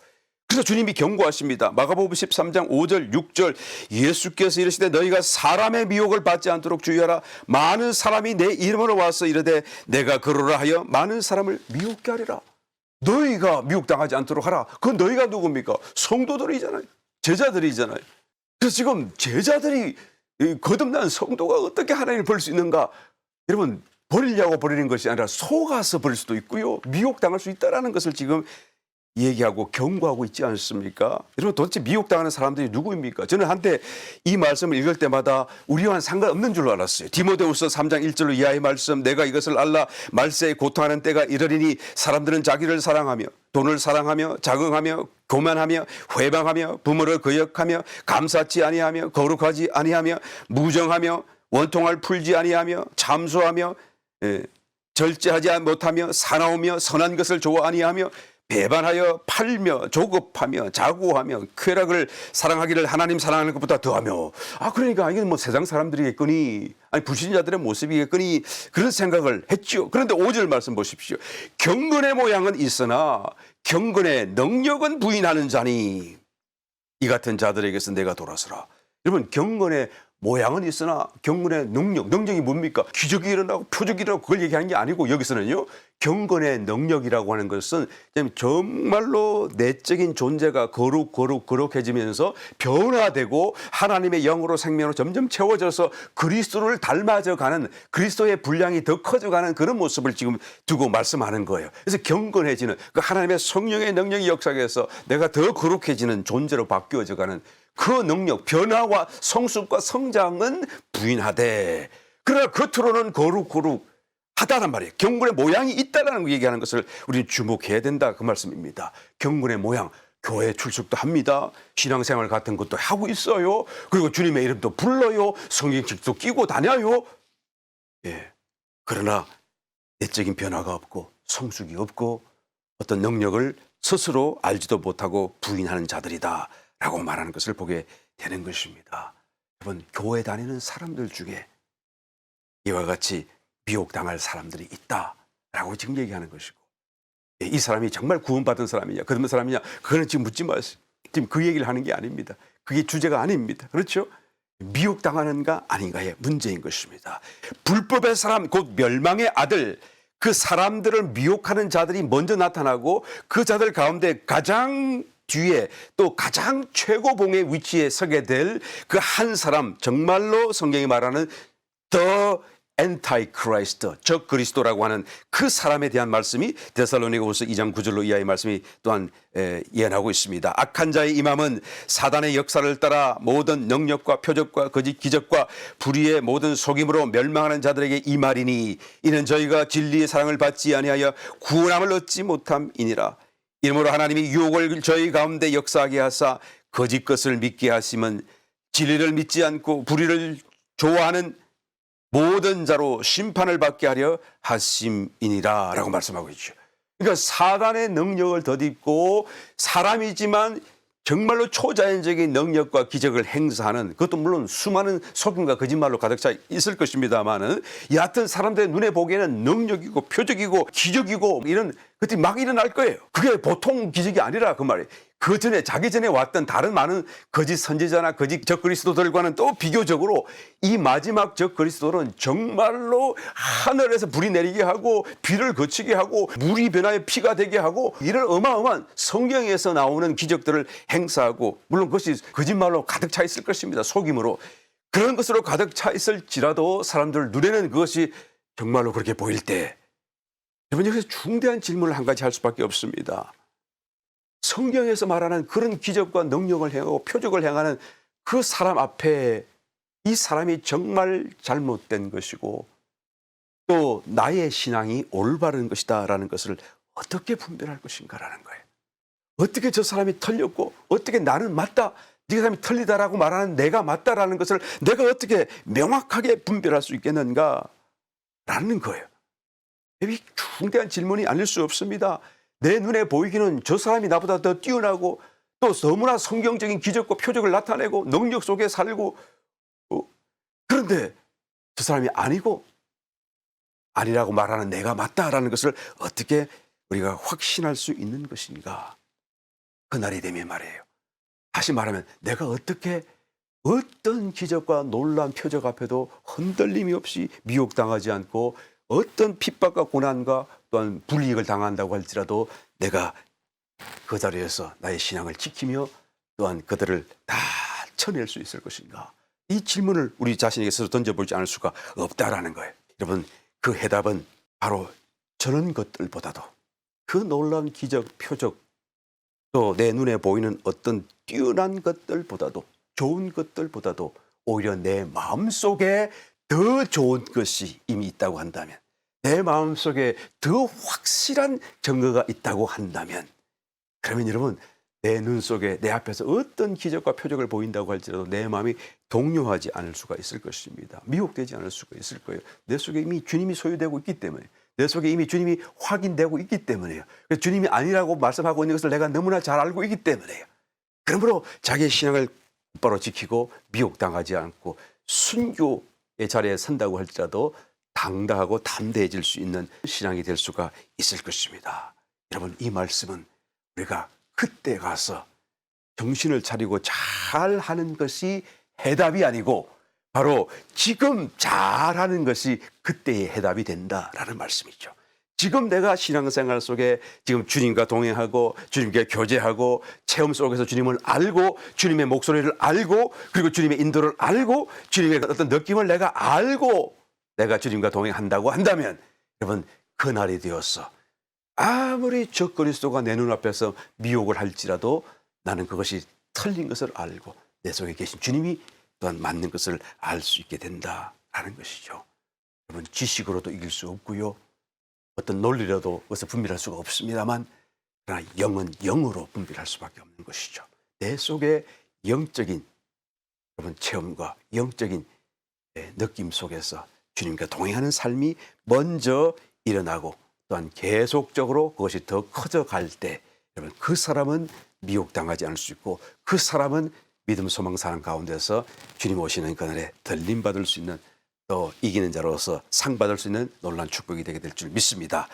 그래서 주님이 경고하십니다. 마가복음 13장 5절 6절 예수께서 이르시되 너희가 사람의 미혹을 받지 않도록 주의하라. 많은 사람이 내 이름으로 와서 이르되 내가 그러라 하여 많은 사람을 미혹게 하리라. 너희가 미혹당하지 않도록 하라. 그 너희가 누굽니까? 성도들이잖아요. 제자들이잖아요. 그래서 지금 제자들이 거듭난 성도가 어떻게 하나님을 볼 수 있는가? 여러분 버리려고 버리는 것이 아니라 속아서 버릴 수도 있고요. 미혹당할 수 있다는 것을 지금 얘기하고 경고하고 있지 않습니까? 여러분 도대체 미혹당하는 사람들이 누구입니까? 저는 한때 이 말씀을 읽을 때마다 우리와는 상관없는 줄로 알았어요. 디모데후서 3장 1절로 이하의 말씀 내가 이것을 알라 말세에 고통하는 때가 이르리니 사람들은 자기를 사랑하며 돈을 사랑하며 자긍하며 교만하며 회방하며 부모를 거역하며 감사치 아니하며 거룩하지 아니하며 무정하며 원통을 풀지 아니하며 참소하며 절제하지 못하며 사나우며 선한 것을 좋아 아니하며 배반하여 팔며 조급하며 자고하며 쾌락을 사랑하기를 하나님 사랑하는 것보다 더하며 그러니까 이게 뭐 세상 사람들이겠거니 아니 불신자들의 모습이겠거니 그런 생각을 했죠. 그런데 5절 말씀 보십시오. 경건의 모양은 있으나 경건의 능력은 부인하는 자니 이 같은 자들에게서 내가 돌아서라. 여러분 경건의 모양은 있으나 경건의 능력이 뭡니까? 기적이 일어나고 표적이 일어나고 그걸 얘기하는 게 아니고 여기서는요. 경건의 능력이라고 하는 것은 정말로 내적인 존재가 거룩해지면서 변화되고 하나님의 영으로 생명으로 점점 채워져서 그리스도를 닮아져가는 그리스도의 분량이 더 커져가는 그런 모습을 지금 두고 말씀하는 거예요. 그래서 경건해지는 그 하나님의 성령의 능력이 역사해서 내가 더 거룩해지는 존재로 바뀌어져가는 그 능력, 변화와 성숙과 성장은 부인하되 그러나 겉으로는 거룩하다는 말이에요. 경건의 모양이 있다는 거 얘기하는 것을 우리는 주목해야 된다 그 말씀입니다. 경건의 모양, 교회 출석도 합니다. 신앙생활 같은 것도 하고 있어요. 그리고 주님의 이름도 불러요. 성경책도 끼고 다녀요. 예. 그러나 내적인 변화가 없고 성숙이 없고 어떤 능력을 스스로 알지도 못하고 부인하는 자들이다. 라고 말하는 것을 보게 되는 것입니다. 여러분 교회 다니는 사람들 중에 이와 같이 미혹당할 사람들이 있다라고 지금 얘기하는 것이고 이 사람이 정말 구원받은 사람이냐 거듭난 사람이냐 그거는 지금 묻지 마세요. 지금 그 얘기를 하는 게 아닙니다. 그게 주제가 아닙니다. 그렇죠? 미혹당하는가 아닌가의 문제인 것입니다. 불법의 사람 곧 멸망의 아들 그 사람들을 미혹하는 자들이 먼저 나타나고 그 자들 가운데 가장 뒤에 또 가장 최고봉의 위치에 서게 될 그 한 사람 정말로 성경이 말하는 The Antichrist 적 그리스도라고 하는 그 사람에 대한 말씀이 데살로니가후서 2장 9절로 이하의 말씀이 또한 예언하고 있습니다. 악한 자의 임함은 사단의 역사를 따라 모든 능력과 표적과 거짓 기적과 불의의 모든 속임으로 멸망하는 자들에게 임하리니 이는 저희가 진리의 사랑을 받지 아니하여 구원함을 얻지 못함이니라. 이러므로 하나님이 유혹을 저희 가운데 역사하게 하사 거짓 것을 믿게 하심은 진리를 믿지 않고 불의를 좋아하는 모든 자로 심판을 받게 하려 하심이니라 라고 말씀하고 있죠. 그러니까 사단의 능력을 덧입고 사람이지만 정말로 초자연적인 능력과 기적을 행사하는 그것도 물론 수많은 속임과 거짓말로 가득 차 있을 것입니다만은 여하튼 사람들의 눈에 보기에는 능력이고 표적이고 기적이고 이런 것들이 막 일어날 거예요. 그게 보통 기적이 아니라 그 말이에요. 그 전에 자기 전에 왔던 다른 많은 거짓 선지자나 거짓 적 그리스도들과는 또 비교적으로 이 마지막 적 그리스도는 정말로 하늘에서 불이 내리게 하고 비를 거치게 하고 물이 변하여 피가 되게 하고 이런 어마어마한 성경에서 나오는 기적들을 행사하고 물론 그것이 거짓말로 가득 차 있을 것입니다. 속임으로. 그런 것으로 가득 차 있을지라도 사람들 눈에는 그것이 정말로 그렇게 보일 때 여러분 여기서 중대한 질문을 한 가지 할 수밖에 없습니다. 성경에서 말하는 그런 기적과 능력을 행하고 표적을 행하는 그 사람 앞에 이 사람이 정말 잘못된 것이고 또 나의 신앙이 올바른 것이다라는 것을 어떻게 분별할 것인가라는 거예요. 어떻게 저 사람이 틀렸고 어떻게 나는 맞다, 네 사람이 틀리다라고 말하는 내가 맞다라는 것을 내가 어떻게 명확하게 분별할 수 있겠는가라는 거예요. 이 중대한 질문이 아닐 수 없습니다. 내 눈에 보이기는 저 사람이 나보다 더 뛰어나고 또 너무나 성경적인 기적과 표적을 나타내고 능력 속에 살고 그런데 저 사람이 아니고 아니라고 말하는 내가 맞다라는 것을 어떻게 우리가 확신할 수 있는 것인가. 그날이 되면 말이에요. 다시 말하면 내가 어떻게 어떤 기적과 놀라운 표적 앞에도 흔들림이 없이 미혹당하지 않고 어떤 핍박과 고난과 또한 불이익을 당한다고 할지라도 내가 그 자리에서 나의 신앙을 지키며 또한 그들을 다 쳐낼 수 있을 것인가. 이 질문을 우리 자신에게 스스로 던져보지 않을 수가 없다라는 거예요. 여러분, 그 해답은 바로 저런 것들보다도 그 놀라운 기적, 표적 또 내 눈에 보이는 어떤 뛰어난 것들보다도 좋은 것들보다도 오히려 내 마음속에 더 좋은 것이 이미 있다고 한다면 내 마음속에 더 확실한 증거가 있다고 한다면 그러면 여러분 내 눈 속에 내 앞에서 어떤 기적과 표적을 보인다고 할지라도 내 마음이 동요하지 않을 수가 있을 것입니다. 미혹되지 않을 수가 있을 거예요. 내 속에 이미 주님이 소유되고 있기 때문에 내 속에 이미 주님이 확인되고 있기 때문에요. 그래서 주님이 아니라고 말씀하고 있는 것을 내가 너무나 잘 알고 있기 때문에요. 그러므로 자기의 신앙을 똑바로 지키고 미혹당하지 않고 순교의 자리에 선다고 할지라도 당당하고 담대해질 수 있는 신앙이 될 수가 있을 것입니다. 여러분, 이 말씀은 우리가 그때 가서 정신을 차리고 잘하는 것이 해답이 아니고 바로 지금 잘하는 것이 그때의 해답이 된다라는 말씀이죠. 지금 내가 신앙생활 속에 지금 주님과 동행하고 주님께 교제하고 체험 속에서 주님을 알고 주님의 목소리를 알고 그리고 주님의 인도를 알고 주님의 어떤 느낌을 내가 알고 내가 주님과 동행한다고 한다면 여러분 그날이 되어서 아무리 저 그리스도가 내 눈앞에서 미혹을 할지라도 나는 그것이 틀린 것을 알고 내 속에 계신 주님이 또한 맞는 것을 알 수 있게 된다라는 것이죠. 여러분 지식으로도 이길 수 없고요. 어떤 논리로도 그것을 분별할 수가 없습니다만 그러나 영은 영으로 분별할 수밖에 없는 것이죠. 내 속에 영적인 여러분 체험과 영적인 느낌 속에서 주님과 동행하는 삶이 먼저 일어나고 또한 계속적으로 그것이 더 커져갈 때 여러분 그 사람은 미혹당하지 않을 수 있고 그 사람은 믿음 소망 사랑 가운데서 주님 오시는 그날에 들림받을 수 있는 또 이기는 자로서 상 받을 수 있는 놀라운 축복이 되게 될 줄 믿습니다.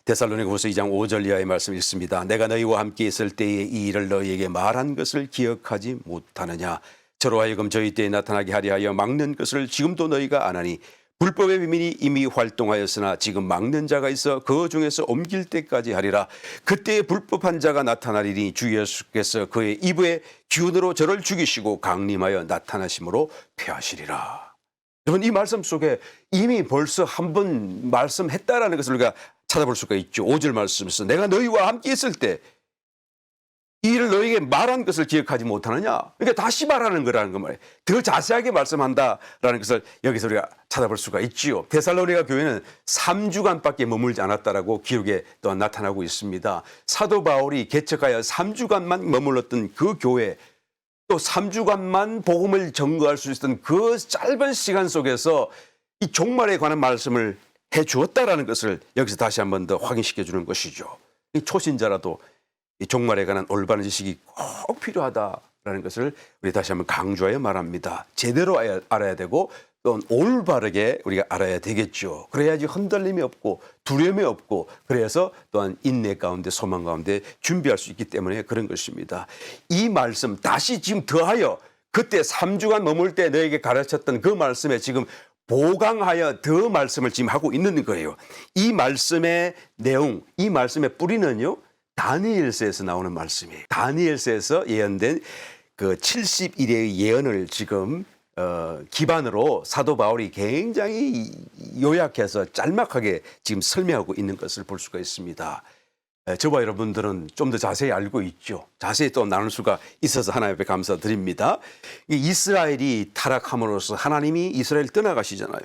데살로니가후서 2장 5절 이하의 말씀이 있습니다. 내가 너희와 함께 있을 때에 이 일을 너희에게 말한 것을 기억하지 못하느냐. 저로 하여금 저희 때에 나타나게 하려 하여 막는 것을 지금도 너희가 안 하니 불법의 비밀이 이미 활동하였으나 지금 막는 자가 있어 그 중에서 옮길 때까지 하리라. 그때에 불법한 자가 나타나리니 주 예수께서 그의 입의 기운으로 저를 죽이시고 강림하여 나타나심으로 패하시리라. 여러분 이 말씀 속에 이미 벌써 한 번 말씀했다라는 것을 우리가 찾아볼 수가 있죠. 5절 말씀에서 내가 너희와 함께 있을 때 이 일을 너희에게 말한 것을 기억하지 못하느냐. 그러니까 다시 말하는 거라는 거 말이에요. 더 자세하게 말씀한다라는 것을 여기서 우리가 찾아볼 수가 있지요. 데살로니가 교회는 3주간밖에 머물지 않았다라고 기록에 또한 나타나고 있습니다. 사도 바울이 개척하여 3주간만 머물렀던 그 교회 또 3주간만 복음을 전거할 수 있었던 그 짧은 시간 속에서 이 종말에 관한 말씀을 해 주었다라는 것을 여기서 다시 한 번 더 확인시켜 주는 것이죠. 이 초신자라도 이 종말에 관한 올바른 지식이 꼭 필요하다라는 것을 우리 다시 한번 강조하여 말합니다. 제대로 알아야 되고 또 올바르게 우리가 알아야 되겠죠. 그래야지 흔들림이 없고 두려움이 없고 그래서 또한 인내 가운데 소망 가운데 준비할 수 있기 때문에 그런 것입니다. 이 말씀 다시 지금 더하여 그때 3주간 머물 때 너에게 가르쳤던 그 말씀에 지금 보강하여 더 말씀을 지금 하고 있는 거예요. 이 말씀의 내용, 이 말씀의 뿌리는요. 다니엘서에서 나오는 말씀이에요. 다니엘서에서 예언된 그 70일의 예언을 지금 기반으로 사도 바울이 굉장히 요약해서 짤막하게 지금 설명하고 있는 것을 볼 수가 있습니다. 저와 여러분들은 좀 더 자세히 알고 있죠. 자세히 또 나눌 수가 있어서 하나님 앞에 감사드립니다. 이스라엘이 타락함으로써 하나님이 이스라엘을 떠나가시잖아요.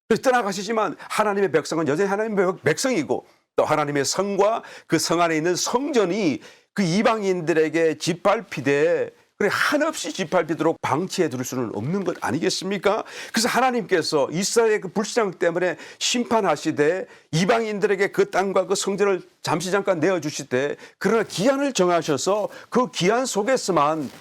그래서 떠나가시지만 하나님의 백성은 여전히 하나님의 백성이고 또 하나님의 성과 그 성 안에 있는 성전이 그 이방인들에게 짓밟히되 그래 한없이 짓밟히도록 방치해 둘 수는 없는 것 아니겠습니까? 그래서 하나님께서 이스라엘의 그 불신앙 때문에 심판하시되 이방인들에게 그 땅과 그 성전을 잠시 잠깐 내어주시되 그러나 기한을 정하셔서 그 기한 속에서만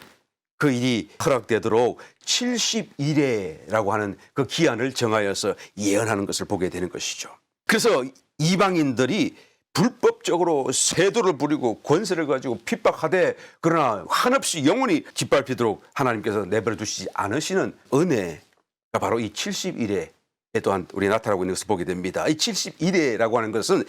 그 일이 허락되도록 70일에라고 하는 그 기한을 정하여서 예언하는 것을 보게 되는 것이죠. 그래서 이방인들이 불법적으로 세도를 부리고 권세를 가지고 핍박하되 그러나 한없이 영원히 짓밟히도록 하나님께서 내버려 두시지 않으시는 은혜가 바로 이 70일에 또한 우리 나타나고 있는 것을 보게 됩니다. 이 70일에라고 하는 것은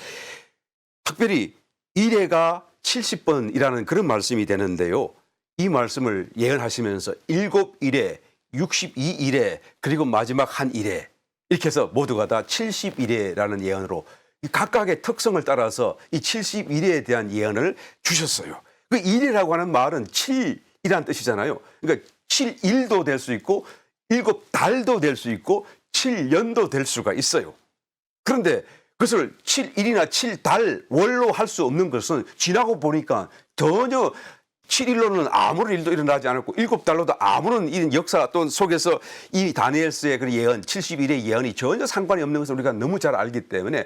특별히 일회가 70번이라는 그런 말씀이 되는데요. 이 말씀을 예언하시면서 7일에 62일에 그리고 마지막 한 일에 이렇게 해서 모두가 다 70일에라는 예언으로 각각의 특성을 따라서 이 70일에 대한 예언을 주셨어요. 그 일이라고 하는 말은 7이라는 뜻이잖아요. 그러니까 7일도 될 수 있고 7달도 될 수 있고 7년도 될 수가 있어요. 그런데 그것을 7일이나 7달 월로 할 수 없는 것은 지나고 보니까 전혀 7일로는 아무런 일도 일어나지 않았고 7달로도 아무런 이런 역사 또 속에서 이 다니엘서의 그 예언 70일의 예언이 전혀 상관이 없는 것을 우리가 너무 잘 알기 때문에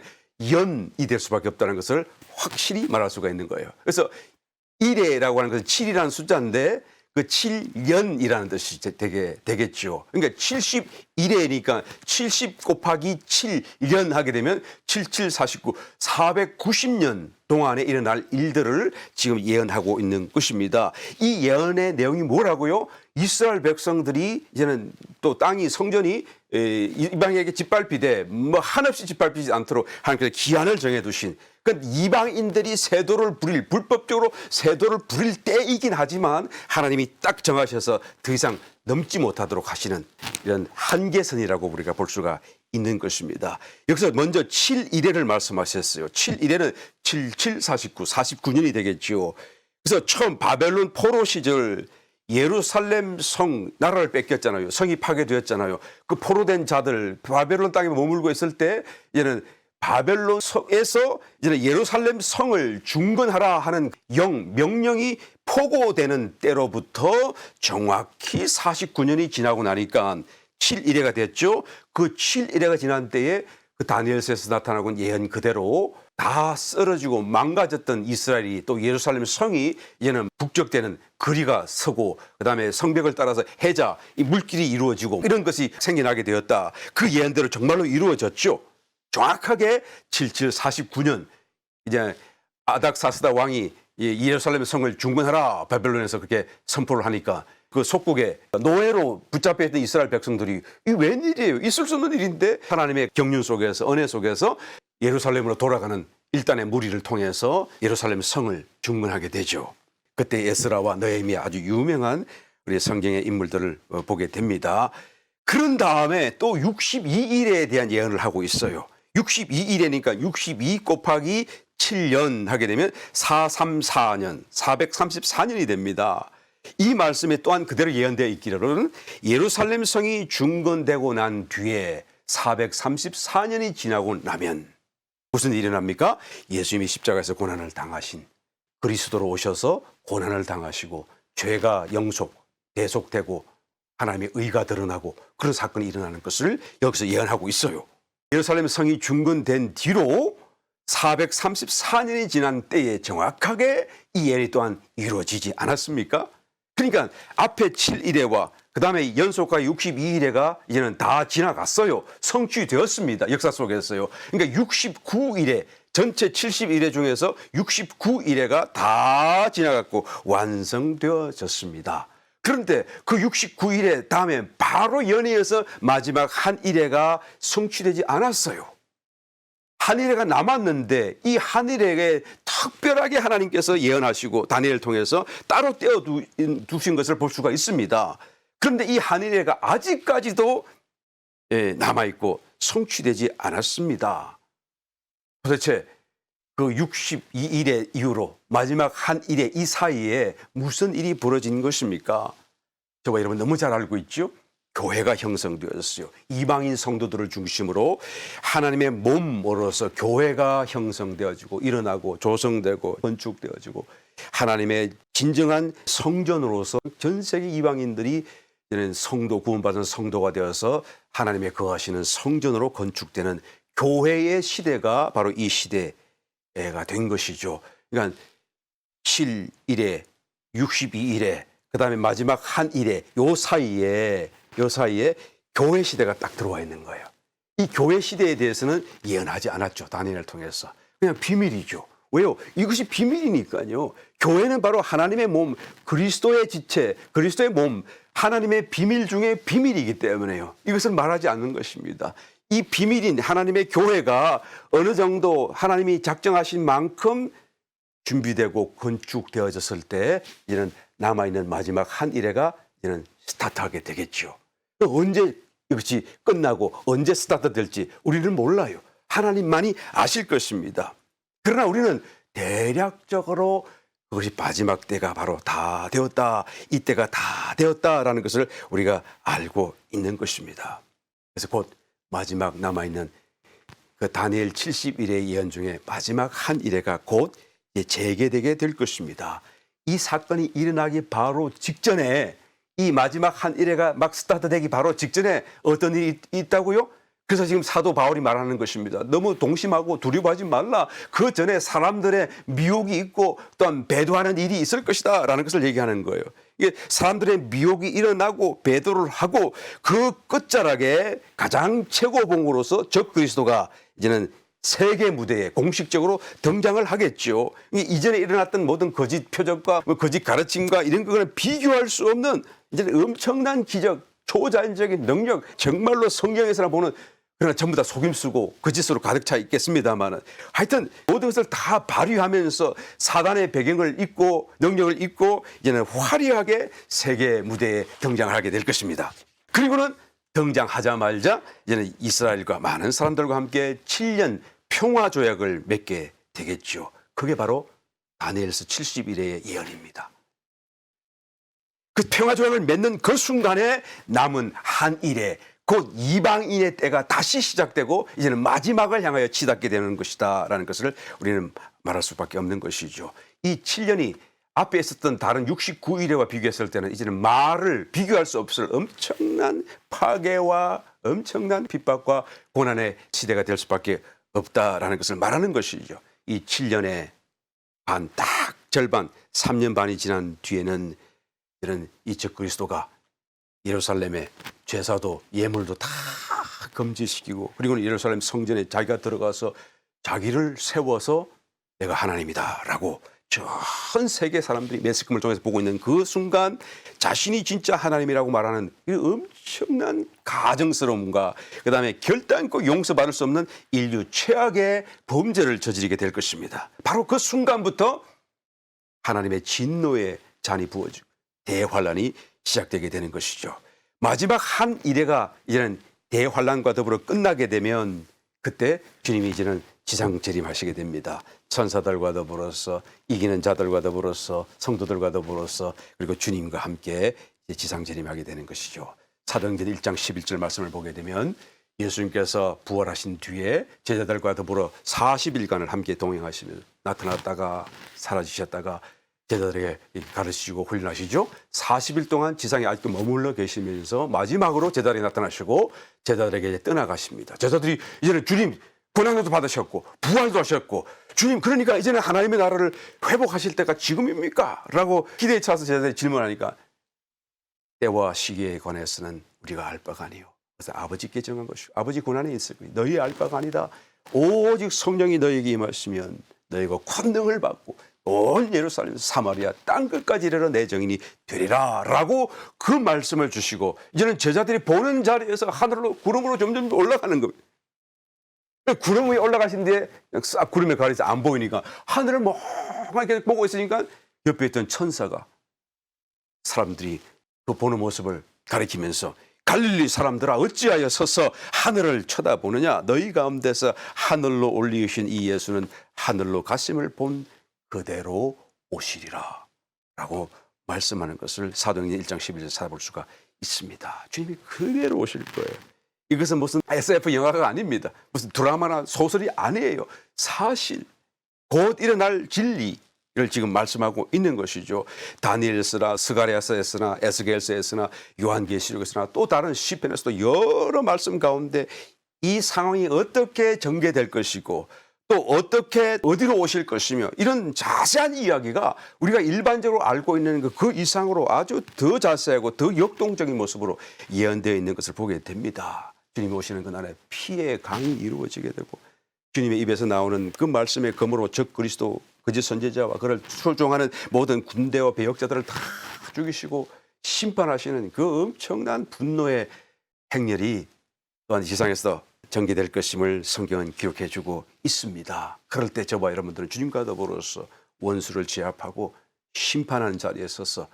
연이 될 수밖에 없다는 것을 확실히 말할 수가 있는 거예요. 그래서 일회라고 하는 것은 7이라는 숫자인데 그 7년이라는 뜻이 되겠죠. 그러니까 71회니까 70 곱하기 7년 하게 되면 77, 49, 490년 동안에 일어날 일들을 지금 예언하고 있는 것입니다. 이 예언의 내용이 뭐라고요? 이스라엘 백성들이 이제는 또 땅이 성전이 이방에게 짓밟히되 뭐 한없이 짓밟히지 않도록 하나님께서 기한을 정해두신 그러니까 이방인들이 세도를 부릴 불법적으로 세도를 부릴 때이긴 하지만 하나님이 딱 정하셔서 더 이상 넘지 못하도록 하시는 이런 한계선이라고 우리가 볼 수가 있는 것입니다. 여기서 먼저 7일회를 말씀하셨어요. 7일회는 77, 49, 49년이 되겠죠. 그래서 처음 바벨론 포로 시절 예루살렘 성 나라를 뺏겼잖아요. 성이 파괴되었잖아요. 그 포로된 자들 바벨론 땅에 머물고 있을 때 이제는 바벨론에서 이제는 예루살렘 성을 중건하라 하는 명령이 포고되는 때로부터 정확히 49년이 지나고 나니까 7일회가 됐죠. 그 7일회가 지난 때에 그 다니엘서에서 나타나고 있는 예언 그대로 다 쓰러지고 망가졌던 이스라엘이 또 예루살렘 성이 이제는 북적대는 거리가 서고 그다음에 성벽을 따라서 해자 이 물길이 이루어지고 이런 것이 생겨나게 되었다. 그 예언대로 정말로 이루어졌죠. 정확하게 77, 49년 이제 아닥사스다 왕이 예루살렘 성을 중건하라 바벨론에서 그렇게 선포를 하니까 그 속국에 노예로 붙잡혀 있던 이스라엘 백성들이 이 웬일이에요? 있을 수 없는 일인데 하나님의 경륜 속에서 은혜 속에서 예루살렘으로 돌아가는 일단의 무리를 통해서 예루살렘 성을 중건하게 되죠. 그때 에스라와 느헤미야 아주 유명한 우리 성경의 인물들을 보게 됩니다. 그런 다음에 또 62일에 대한 예언을 하고 있어요. 62일이니까 62 곱하기 7년 하게 되면 434년, 434년이 됩니다. 이 말씀에 또한 그대로 예언되어 있기로는 예루살렘 성이 중건되고 난 뒤에 434년이 지나고 나면 무슨 일이 일어납니까? 예수님이 십자가에서 고난을 당하신 그리스도로 오셔서 고난을 당하시고 죄가 대속되고 하나님의 의가 드러나고 그런 사건이 일어나는 것을 여기서 예언하고 있어요. 예루살렘 성이 중건된 뒤로 434년이 지난 때에 정확하게 이 예언이 또한 이루어지지 않았습니까? 그러니까 앞에 7일회와 그 다음에 연속과 62일회가 이제는 다 지나갔어요. 성취되었습니다. 역사 속에서요. 그러니까 69일회 전체 70일회 중에서 69일회가 다 지나갔고 완성되어졌습니다. 그런데 그 69일회 다음에 바로 연이어서 마지막 한 일회가 성취되지 않았어요. 한 일회가 남았는데 이 한 일회에 특별하게 하나님께서 예언하시고 다니엘을 통해서 따로 떼어두신 것을 볼 수가 있습니다. 그런데 이 한 일회가 아직까지도 남아있고 성취되지 않았습니다. 도대체 그 62일의 이후로 마지막 한 일의 이 사이에 무슨 일이 벌어진 것입니까? 저와 여러분 너무 잘 알고 있죠? 교회가 형성되었어요. 이방인 성도들을 중심으로 하나님의 몸으로서 교회가 형성되어지고 일어나고 조성되고 건축되어지고 하나님의 진정한 성전으로서 전 세계 이방인들이 이제는 성도 구원받은 성도가 되어서 하나님의 거하시는 성전으로 건축되는 교회의 시대가 바로 이 시대가 된 것이죠. 그러니까 7일에 62일에 그다음에 마지막 한 일에 요 사이에 교회 시대가 딱 들어와 있는 거예요. 이 교회 시대에 대해서는 예언하지 않았죠. 다니엘을 통해서. 그냥 비밀이죠. 왜요? 이것이 비밀이니까요. 교회는 바로 하나님의 몸, 그리스도의 지체, 그리스도의 몸, 하나님의 비밀 중에 비밀이기 때문에요. 이것을 말하지 않는 것입니다. 이 비밀인 하나님의 교회가 어느 정도 하나님이 작정하신 만큼 준비되고 건축되어졌을 때 이제는 남아있는 마지막 한 일회가 이제는 스타트하게 되겠죠. 언제 이것이 끝나고 언제 스타트될지 우리는 몰라요. 하나님만이 아실 것입니다. 그러나 우리는 대략적으로 그것이 마지막 때가 바로 다 되었다. 이때가 다 되었다라는 것을 우리가 알고 있는 것입니다. 그래서 곧 마지막 남아있는 그 다니엘 70일의 예언 중에 마지막 한 일회가 곧 재개되게 될 것입니다. 이 사건이 일어나기 바로 직전에 이 마지막 한 일회가 막 스타트되기 바로 직전에 어떤 일이 있다고요? 그래서 지금 사도 바울이 말하는 것입니다. 너무 동심하고 두려워하지 말라. 그 전에 사람들의 미혹이 있고 또한 배도하는 일이 있을 것이다 라는 것을 얘기하는 거예요. 이게 사람들의 미혹이 일어나고 배도를 하고 그 끝자락에 가장 최고봉으로서 적 그리스도가 이제는 세계 무대에 공식적으로 등장을 하겠죠. 이전에 일어났던 모든 거짓 표적과 거짓 가르침과 이런 거는 비교할 수 없는 이제 엄청난 기적, 초자연적인 능력, 정말로 성경에서나 보는 그러나 전부 다 속임수고 거짓으로 가득 차 있겠습니다만 하여튼 모든 것을 다 발휘하면서 사단의 배경을 잇고 능력을 잇고 이제는 화려하게 세계 무대에 등장을 하게 될 것입니다. 그리고는 등장하자마자 이제는 이스라엘과 많은 사람들과 함께 7년 평화 조약을 맺게 되겠죠. 그게 바로 다니엘서 70일의 예언입니다. 그 평화 조약을 맺는 그 순간에 남은 한 일에 곧 이방인의 때가 다시 시작되고 이제는 마지막을 향하여 치닫게 되는 것이다라는 것을 우리는 말할 수밖에 없는 것이죠. 이 7년이 앞에 있었던 다른 69일과 비교했을 때는 이제는 말을 비교할 수 없을 엄청난 파괴와 엄청난 핍박과 고난의 시대가 될 수밖에 없다라는 것을 말하는 것이죠. 이 7년의 반, 딱 절반, 3년 반이 지난 뒤에는 이런 이적 그리스도가 예루살렘의 제사도 예물도 다 금지시키고 그리고는 예루살렘 성전에 자기가 들어가서 자기를 세워서 내가 하나님이다 라고 전 세계 사람들이 매스컴을 통해서 보고 있는 그 순간 자신이 진짜 하나님이라고 말하는 이 엄청난 가증스러움과 그다음에 결단코 용서받을 수 없는 인류 최악의 범죄를 저지르게 될 것입니다. 바로 그 순간부터 하나님의 진노의 잔이 부어지고 대환란이 시작되게 되는 것이죠. 마지막 한 일회가 이제는 대환란과 더불어 끝나게 되면 그때 주님이 이제는 지상 재림하시게 됩니다. 천사들과 더불어서 이기는 자들과 더불어서 성도들과 더불어서 그리고 주님과 함께 지상 재림하게 되는 것이죠. 사도행전 1장 11절 말씀을 보게 되면 예수님께서 부활하신 뒤에 제자들과 더불어 40일간을 함께 동행하시며 나타났다가 사라지셨다가 제자들에게 가르치시고 훈련하시죠. 40일 동안 지상에 아직도 머물러 계시면서 마지막으로 제자들이 나타나시고 제자들에게 이제 떠나가십니다. 제자들이 이제는 주님 고난도 받으셨고 부활도 하셨고 주님 그러니까 이제는 하나님의 나라를 회복하실 때가 지금입니까? 라고 기대에 차서 제자들이 질문하니까 때와 시기에 관해서는 우리가 알 바가 아니요. 그래서 아버지께 정한 것이고 아버지 고난에 있을 거니 너희 알 바가 아니다. 오직 성령이 너희에게 임하시면 너희가 권능을 받고 온 예루살렘 사마리아 땅끝까지 이르러 내 정인이 되리라 라고 그 말씀을 주시고 이제는 제자들이 보는 자리에서 하늘로 구름으로 점점 올라가는 겁니다. 구름 위에 올라가신 뒤에 싹 구름에 가려서 안 보이니까 하늘을 멍하게 보고 있으니까 옆에 있던 천사가 사람들이 그 보는 모습을 가리키면서 갈릴리 사람들아 어찌하여 서서 하늘을 쳐다보느냐. 너희 가운데서 하늘로 올리우신 이 예수는 하늘로 가심을 본 그대로 오시리라 라고 말씀하는 것을 사도행전 1장 11절에 찾아볼 수가 있습니다. 주님이 그대로 오실 거예요. 이것은 무슨 SF 영화가 아닙니다. 무슨 드라마나 소설이 아니에요. 사실 곧 일어날 진리를 지금 말씀하고 있는 것이죠. 다니엘서나 스가랴서에서나 에스겔서에서나 요한계시록에서나 또 다른 시편에서도 여러 말씀 가운데 이 상황이 어떻게 전개될 것이고 또 어떻게 어디로 오실 것이며 이런 자세한 이야기가 우리가 일반적으로 알고 있는 그 이상으로 아주 더 자세하고 더 역동적인 모습으로 예언되어 있는 것을 보게 됩니다. 주님이 오시는 그날에 피의 강이 이루어지게 되고 주님의 입에서 나오는 그 말씀의 검으로 적 그리스도 거짓 선지자와 그를 출종하는 모든 군대와 배역자들을 다 죽이시고 심판하시는 그 엄청난 분노의 행렬이 또한 지상에서 전개될 것임을 성경은 기록해 주고 있습니다. 그럴 때 저와 여러분들은 주님과 더불어서 원수를 제압하고 심판하는 자리에 서서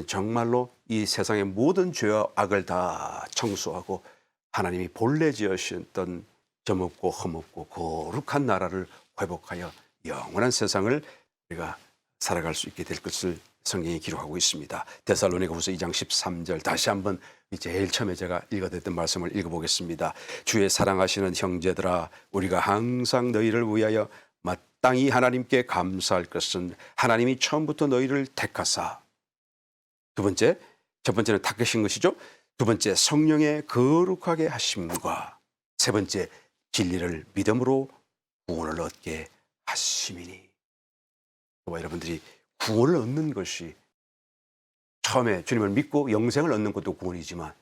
정말로 이 세상의 모든 죄와 악을 다 청소하고 하나님이 본래 지으셨던 점없고 흠없고 거룩한 나라를 회복하여 영원한 세상을 우리가 살아갈 수 있게 될 것을 성경이 기록하고 있습니다. 데살로니가후서 2장 13절 다시 한번 제일 처음에 제가 읽어드렸던 말씀을 읽어보겠습니다. 주의 사랑하시는 형제들아 우리가 항상 너희를 위하여 마땅히 하나님께 감사할 것은 하나님이 처음부터 너희를 택하사 첫 번째는 택하신 것이죠. 두 번째 성령의 거룩하게 하심과 세 번째 진리를 믿음으로 구원을 얻게 하심이니. 여러분들이 구원을 얻는 것이 처음에 주님을 믿고 영생을 얻는 것도 구원이지만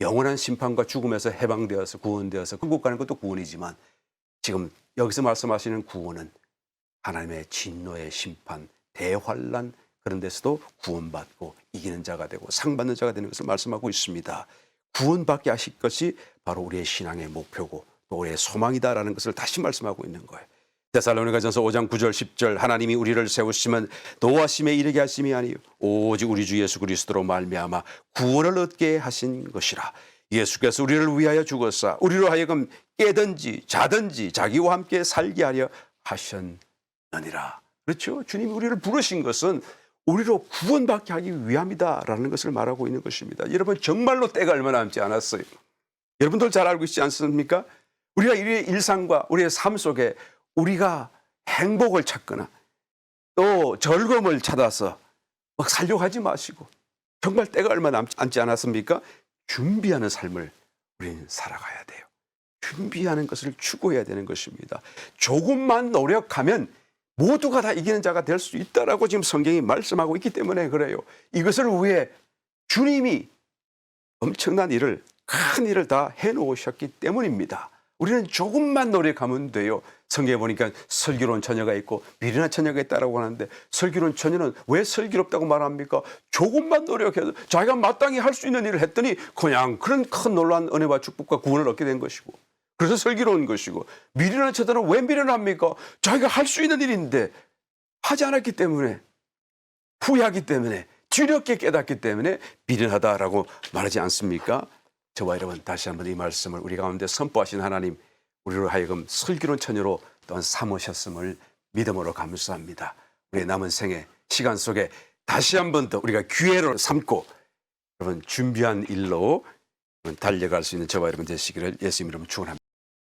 영원한 심판과 죽음에서 해방되어서 구원되어서 천국 가는 것도 구원이지만 지금 여기서 말씀하시는 구원은 하나님의 진노의 심판, 대환란 그런 데서도 구원받고 이기는 자가 되고 상받는 자가 되는 것을 말씀하고 있습니다. 구원받게 하실 것이 바로 우리의 신앙의 목표고 또 우리의 소망이다라는 것을 다시 말씀하고 있는 거예요. 데살로니가전서 5장 9절 10절 하나님이 우리를 세우시면 노하심에 이르게 하심이 아니요 오직 우리 주 예수 그리스도로 말미암아 구원을 얻게 하신 것이라. 예수께서 우리를 위하여 죽었사 우리로 하여금 깨든지 자든지 자기와 함께 살게 하려 하셨느니라. 그렇죠? 주님이 우리를 부르신 것은 우리로 구원받게 하기 위함이다라는 것을 말하고 있는 것입니다. 여러분 정말로 때가 얼마 남지 않았어요. 여러분들 잘 알고 있지 않습니까? 우리가 우리의 일상과 우리의 삶 속에 우리가 행복을 찾거나 또 즐거움을 찾아서 막 살려고 하지 마시고 정말 때가 얼마 남지 않았습니까? 준비하는 삶을 우리는 살아가야 돼요. 준비하는 것을 추구해야 되는 것입니다. 조금만 노력하면 모두가 다 이기는 자가 될 수 있다라고 지금 성경이 말씀하고 있기 때문에 그래요. 이것을 위해 주님이 엄청난 일을 큰 일을 다 해놓으셨기 때문입니다. 우리는 조금만 노력하면 돼요. 성경에 보니까 슬기로운 처녀가 있고 미련한 처녀가 있다라고 하는데 슬기로운 처녀는 왜 슬기롭다고 말합니까? 조금만 노력해도 자기가 마땅히 할 수 있는 일을 했더니 그냥 그런 큰 놀라운 은혜와 축복과 구원을 얻게 된 것이고 그래서 슬기로운 것이고 미련한 처녀는 왜 미련합니까? 자기가 할 수 있는 일인데 하지 않았기 때문에 후회하기 때문에 뒤늦게 깨닫기 때문에 미련하다라고 말하지 않습니까? 저와 여러분 다시 한번 이 말씀을 우리 가운데 선포하신 하나님 우리로 하여금 슬기로운 처녀로 또한 삼으셨음을 믿음으로 감사합니다. 우리의 남은 생애 시간 속에 다시 한번 더 우리가 기회로 삼고 여러분 준비한 일로 달려갈 수 있는 저와 여러분 되시기를 예수 이름으로 축원합니다.